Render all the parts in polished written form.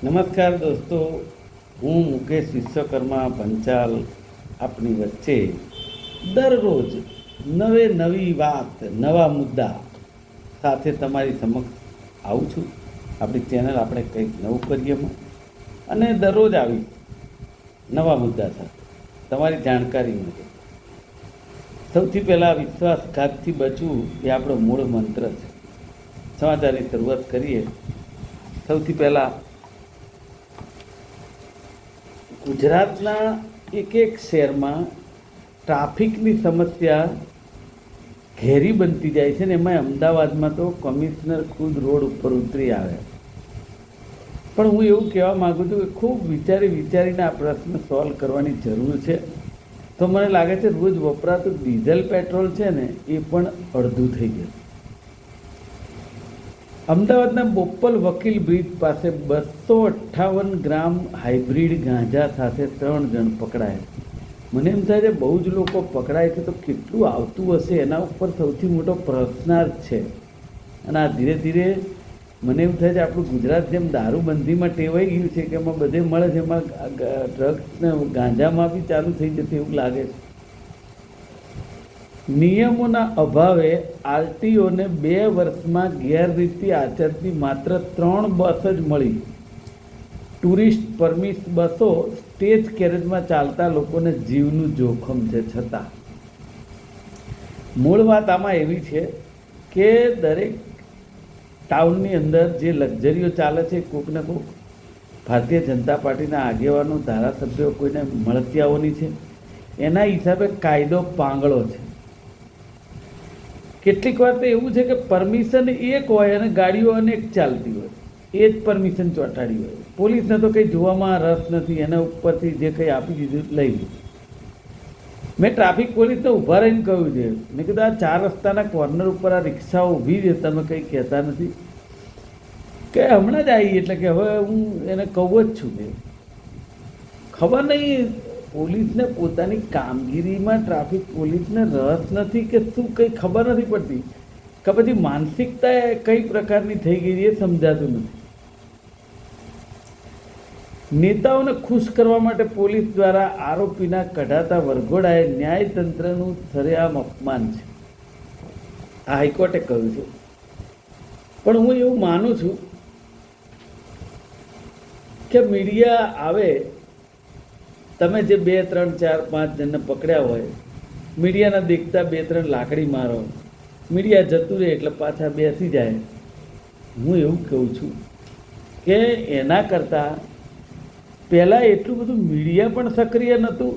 નમસ્કાર દોસ્તો, હું મુકેશ વિશ્વકર્મા પંચાલ આપની વચ્ચે દરરોજ નવી વાત નવા મુદ્દા સાથે તમારી સમક્ષ આવું છું. આપણી ચેનલ આપણે કંઈક નવું કરીએમાં અને દરરોજ આવી નવા મુદ્દા સાથે તમારી જાણકારી માટે. સૌથી પહેલાં વિશ્વાસઘાતથી બચવું એ આપણો મૂળ મંત્ર છે. સમાચારની શરૂઆત કરીએ. સૌથી પહેલાં ગુજરાતના એક શહેરમાં ટ્રાફિકની સમસ્યા ઘેરી બનતી જાય છે ને એમાં અમદાવાદમાં તો કમિશનર ખુદ રોડ ઉપર ઉતરી આવે. પણ હું એવું કહેવા માગું છું કે ખૂબ વિચારીને આ પ્રશ્ન સોલ્વ કરવાની જરૂર છે. તો મને લાગે છે રોજ વપરાતું ડીઝલ પેટ્રોલ છે ને એ પણ અડધું થઈ ગયું. અમદાવાદના બોપલ વકીલ બ્રિજ પાસે 258 ગ્રામ હાઇબ્રિડ ગાંજા સાથે 3 જણ પકડાયા. મને એમ થાય છે બહુ જ લોકો પકડાય છે તો કેટલું આવતું હશે એના ઉપર સૌથી મોટો પ્રશ્નાર્થ છે. અને આ ધીરે ધીરે મને એવું થાય છે આપણું ગુજરાત જેમ દારૂબંધીમાં ટેવાઈ ગયું છે કે એમાં બધે મળે છે, એમાં ડ્રગ્સ ને ગાંજામાં બી ચાલુ થઈ જશે એવું લાગે છે. નિયમોના અભાવે આરટીઓને 2 વર્ષમાં ગેરરીતિ આચરતી માત્ર 3 બસ જ મળી. ટુરિસ્ટ પરમિટ બસો સ્ટેજ કેરેજમાં ચાલતા લોકોને જીવનું જોખમ છે. છતાં મૂળ વાત આમાં એવી છે કે દરેક ટાઉનની અંદર જે લક્ઝરીઓ ચાલે છે કોઈક ને કોઈક ભારતીય જનતા પાર્ટીના આગેવાનો ધારાસભ્યો કોઈને મળતિયાઓની છે. એના હિસાબે કાયદો પાંગળો છે. કેટલીક વાર તો એવું છે કે પરમિશન એક હોય અને ગાડીઓ અનેક ચાલતી હોય, એ જ પરમિશન ચોંટાડી હોય. પોલીસને તો કંઈ જોવામાં રસ નથી, એના ઉપરથી જે કંઈ આપી દીધું લઈ લીધું. મેં ટ્રાફિક પોલીસને ઊભા રહીને કહ્યું છે, મેં કીધું આ 4 રસ્તાના કોર્નર ઉપર આ રિક્ષાઓ ઊભી છે, તમે કંઈ કહેતા નથી કે હમણાં જ આવી. એટલે કે હવે હું એને કહું જ છું કે ખબર નહીં પોલીસને પોતાની કામગીરીમાં ટ્રાફિક પોલીસને રસ નથી કે શું, કંઈ ખબર નથી પડતી કે પછી માનસિકતા કઈ પ્રકારની થઈ ગઈ એ સમજાતું નથી. નેતાઓને ખુશ કરવા માટે પોલીસ દ્વારા આરોપીના કઢાતા વરઘોડાએ ન્યાયતંત્રનું સરેઆમ અપમાન છે. આ હાઈકોર્ટે કહ્યું છે. પણ હું એવું માનું છું કે મીડિયા આવે, તમે જે 2, 3, 4, 5 જણને પકડ્યા હોય, મીડિયાના દેખતા 2, 3 લાકડી મારો, મીડિયા જતું રહે એટલે પાછા બેસી જાય. હું એવું કહું છું કે એના કરતાં પહેલાં એટલું બધું મીડિયા પણ સક્રિય નહોતું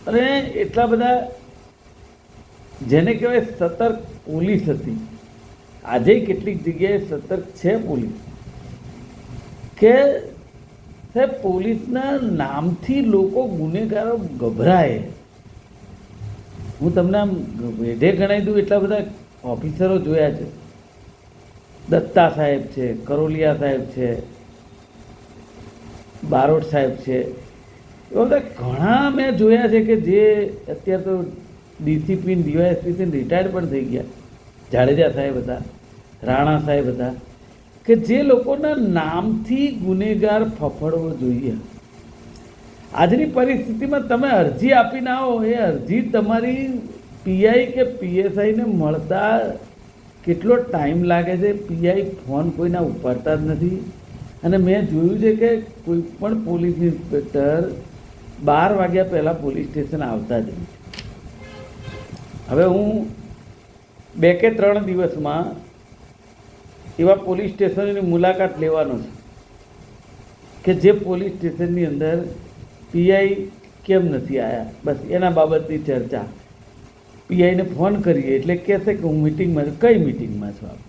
અને એટલા બધા જેને કહેવાય સતર્ક પોલીસ હતી. આજે કેટલીક જગ્યાએ સતર્ક છે પોલીસ કે સાહેબ પોલીસના નામથી લોકો ગુનેગારો ગભરાય. હું તમને આમ વેઢે ગણાવી દઉં એટલા બધા ઓફિસરો જોયા છે. દત્તા સાહેબ છે, કરોલિયા સાહેબ છે, બારોટ સાહેબ છે, એવા બધા ઘણા મેં જોયા છે કે જે અત્યારે તો ડીસીપી ડીવાયએસપી રિટાયર્ડ પણ થઈ ગયા. જાડેજા સાહેબ હતા, રાણા સાહેબ હતા, કે જે લોકોના નામથી ગુનેગાર ફફડવો જોઈએ. આજની પરિસ્થિતિમાં તમે અરજી આપીને આવો, એ અરજી તમારી પીઆઈ કે પીએસઆઈને મળતા કેટલો ટાઈમ લાગે છે. પીઆઈ ફોન કોઈના ઉપાડતા જ નથી. અને મેં જોયું છે કે કોઈ પણ પોલીસ ઇન્સ્પેક્ટર 12 વાગ્યા પહેલાં પોલીસ સ્ટેશન આવતા જ નથી. હવે હું 2 કે 3 દિવસમાં એવા પોલીસ સ્ટેશનોની મુલાકાત લેવાનો છે કે જે પોલીસ સ્ટેશનની અંદર પીઆઈ કેમ નથી આવ્યા, બસ એના બાબતની ચર્ચા. પીઆઈને ફોન કરીએ એટલે કહેશે કે હું મિટિંગમાં છું. કઈ મિટિંગમાં છું આપ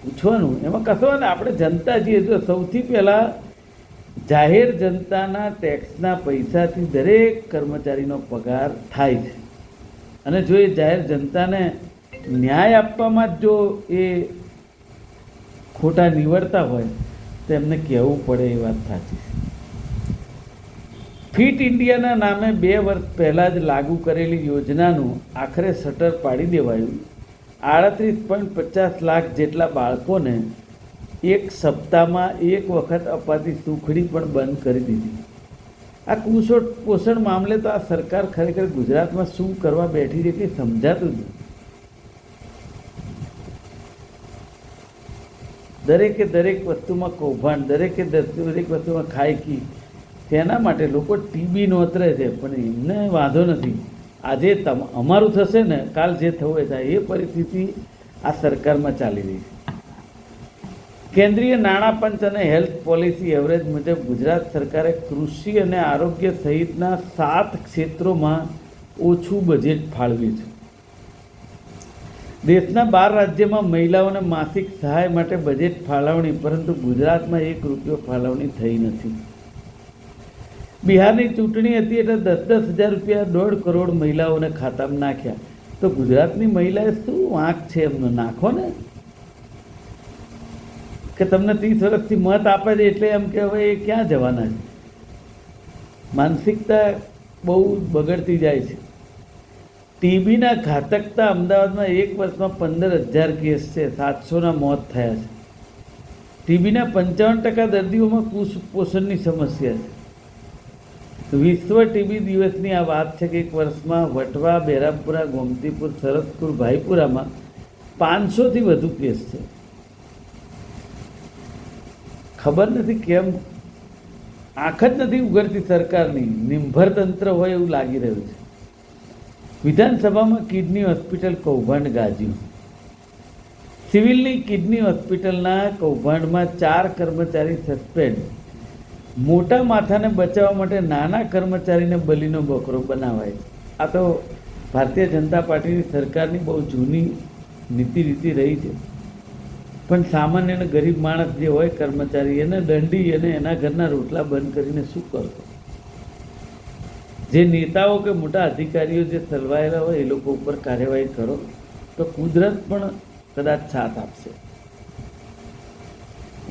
પૂછવાનું, એમાં કશો ને આપણે જનતા છીએ. જો સૌથી પહેલાં જાહેર જનતાના ટેક્સના પૈસાથી દરેક કર્મચારીનો પગાર થાય છે અને જો એ જાહેર જનતાને ન્યાય આપવામાં જ જો એ ખોટા નીવડતા હોય તો એમને કહેવું પડે, એ વાત સાચી છે. ફિટ ઇન્ડિયાના નામે 2 વર્ષ પહેલાં જ લાગુ કરેલી યોજનાનું આખરે શટર પાડી દેવાયું. 38.50 લાખ જેટલા બાળકોને એક સપ્તાહમાં એક વખત અપાતી સુખડી પણ બંધ કરી દીધી. આ કુપોષણ મામલે તો આ સરકાર ખરેખર ગુજરાતમાં શું કરવા બેઠી છે કંઈ સમજાતું જ નથી. દરેકે દરેક વસ્તુમાં કૌભાંડ, દરેક વસ્તુમાં ખાયકી. તેના માટે લોકો ટીબી નોતરે છે, પણ એમને વાંધો નથી. આજે અમારું થશે ને, કાલ જે થવું એ થાય, એ પરિસ્થિતિ આ સરકારમાં ચાલી રહી છે. કેન્દ્રીય નાણાં પંચ અને હેલ્થ પોલિસી એવરેજ મુજબ ગુજરાત સરકારે કૃષિ અને આરોગ્ય સહિતના 7 ક્ષેત્રોમાં ઓછું બજેટ ફાળવ્યું છે. દેશના 12 રાજ્યમાં મહિલાઓને માસિક સહાય માટે બજેટ ફાળવણી, પરંતુ ગુજરાતમાં 1 રૂપિયો ફાળવણી થઈ નથી. બિહારની ચૂંટણી હતી એટલે 10,000 રૂપિયા 1.5 કરોડ મહિલાઓને ખાતામાં નાખ્યા. તો ગુજરાતની મહિલાએ શું વાંક છે એમનો? નાખો ને. કે તમને 30 વર્ષથી મત આપે છે એટલે એમ કે હવે એ ક્યાં જવાના છે? માનસિકતા બહુ બગડતી જાય છે. ટીબીના ઘાતકતા અમદાવાદમાં 1 વર્ષમાં 15,000 કેસ છે, 700ના મોત થયા છે. ટીબીના 55% દર્દીઓમાં કુપોષણની સમસ્યા છે. વિશ્વ ટીબી દિવસની આ વાત છે કે 1 વર્ષમાં વટવા, બહેરામપુરા, ગોમતીપુર, સરસપુર, ભાઈપુરામાં 500થી વધુ કેસ છે. ખબર નથી કેમ આંખ જ નથી ઉઘડતી સરકારની. નિંભર તંત્ર હોય એવું લાગી રહ્યું છે. વિધાનસભામાં કિડની હોસ્પિટલ કૌભાંડ ગાજ્યું. સિવિલની કિડની હોસ્પિટલના કૌભાંડમાં 4 કર્મચારી સસ્પેન્ડ. મોટા માથાને બચાવવા માટે નાના કર્મચારીને બલીનો બકરો બનાવાય. આ તો ભારતીય જનતા પાર્ટીની સરકારની બહુ જૂની નીતિ રહી છે. પણ સામાન્ય અને ગરીબ માણસ જે હોય કર્મચારી, એને દંડી અને એના ઘરના રોટલા બંધ કરીને શું કરતો? જે નેતાઓ કે મોટા અધિકારીઓ જે સલવાયેલા હોય એ લોકો ઉપર કાર્યવાહી કરો તો કુદરત પણ કદાચ સાથ આપશે.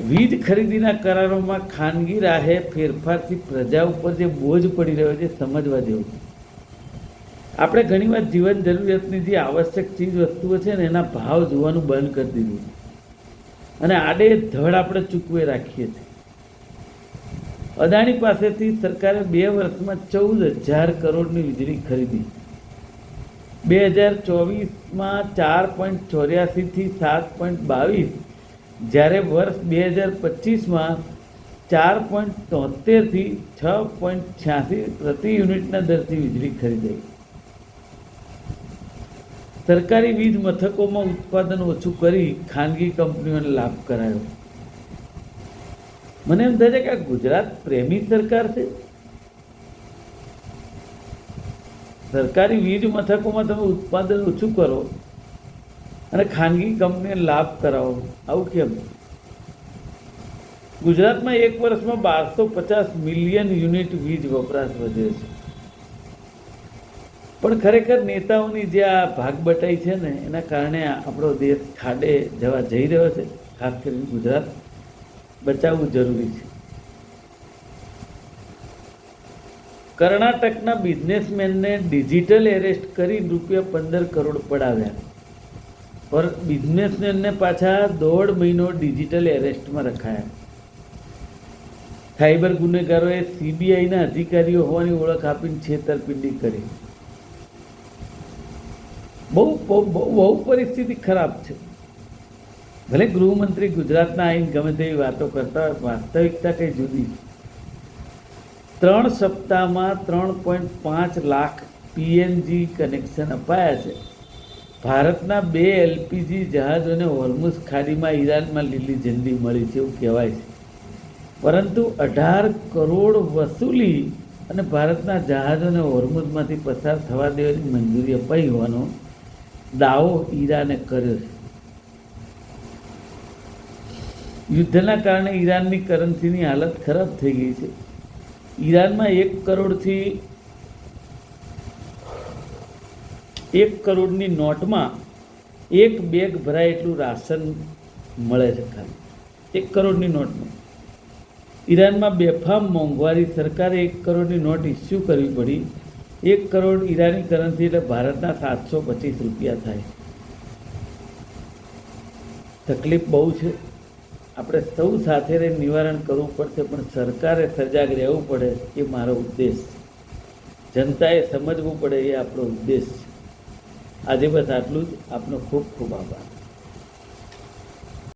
વીજ ખરીદીના કરારોમાં ખાનગી રાહે ફેરફારથી પ્રજા ઉપર જે બોજ પડી રહ્યો છે સમજવા જેવું. આપણે ઘણીવાર જીવન જરૂરિયાતની જે આવશ્યક ચીજ વસ્તુઓ છે ને એના ભાવ જોવાનું બંધ કરી દીધું અને આડે ધડ આપણે ચૂકવે રાખીએ છીએ. અદાણી પાસેથી સરકારે 2 વર્ષમાં 14,000 કરોડની વીજળી ખરીદી. 2024માં 4.84થી 7.22, જ્યારે વર્ષ 2025માં 4.73થી 6.86 પ્રતિ યુનિટના દરથી વીજળી ખરીદાઈ. સરકારી વીજ મથકોમાં ઉત્પાદન ઓછું કરી ખાનગી કંપનીઓને લાભ કરાયો. મને એમ થાય છે કે આ ગુજરાત પ્રેમી સરકાર છે. સરકારી વીજ મથકોમાં તમે ઉત્પાદન ઓછું કરો અને ખાનગી કંપનીને લાભ કરાવો, આવું કેમ? ગુજરાતમાં 1 વર્ષમાં 1250 મિલિયન યુનિટ વીજ વપરાશ વધે છે. પણ ખરેખર નેતાઓની જે આ ભાગ બટાઈ છે ને એના કારણે આપણો દેશ ખાડે જવા જઈ રહ્યો છે. ખાસ કરીને ગુજરાત બચાવવું જરૂરી છે. કર્ણાટકના બિઝનેસમેનને ડિજિટલ એરેસ્ટ કરી ₹15 કરોડ પડાવ્યા. પર બિઝનેસમેનને પાછા 1.5 મહિનો ડિજિટલ એરેસ્ટમાં રખાયા. સાયબર ગુનેગારોએ CBIના અધિકારીઓ હોવાની ઓળખ આપીને છેતરપિંડી કરી. બહુ પરિસ્થિતિ ખરાબ છે. ભલે ગૃહમંત્રી ગુજરાતના આવીને ગમે તેવી વાતો કરતા હોય, વાસ્તવિકતા કંઈ જુદી. 3 સપ્તાહમાં 3.5 લાખ PNG કનેક્શન અપાયા છે. ભારતના 2 LPG જહાજોને હોર્મુઝ ખાડીમાં ઈરાનમાં લીલી ઝંડી મળી છે એવું કહેવાય છે. પરંતુ 18 કરોડ વસૂલી અને ભારતના જહાજોને હોર્મુઝમાંથી પસાર થવા દેવાની મંજૂરી અપાઈ હોવાનો દાવો ઈરાને કર્યો છે. યુદ્ધના કારણે ઈરાનની કરન્સીની હાલત ખરાબ થઈ ગઈ છે. ઈરાનમાં 1 કરોડથી 1 કરોડની નોટમાં 1 બેગ ભરાય એટલું રાશન મળે છે. ખાલી 1 કરોડની નોટમાં. ઈરાનમાં બેફામ મોંઘવારી. સરકારે 1 કરોડની નોટ ઇસ્યુ કરવી પડી. 1 કરોડ ઈરાની કરન્સી એટલે ભારતના 725 રૂપિયા થાય. તકલીફ બહુ છે. આપણે સૌ સાથે રહીને નિવારણ કરવું પડશે, પણ સરકારે સજાગ રહેવું પડે એ મારો ઉદ્દેશ છે. જનતાએ સમજવું પડે એ આપણો ઉદ્દેશ છે. આજે બસ આટલું જ. આપનો ખૂબ ખૂબ આભાર.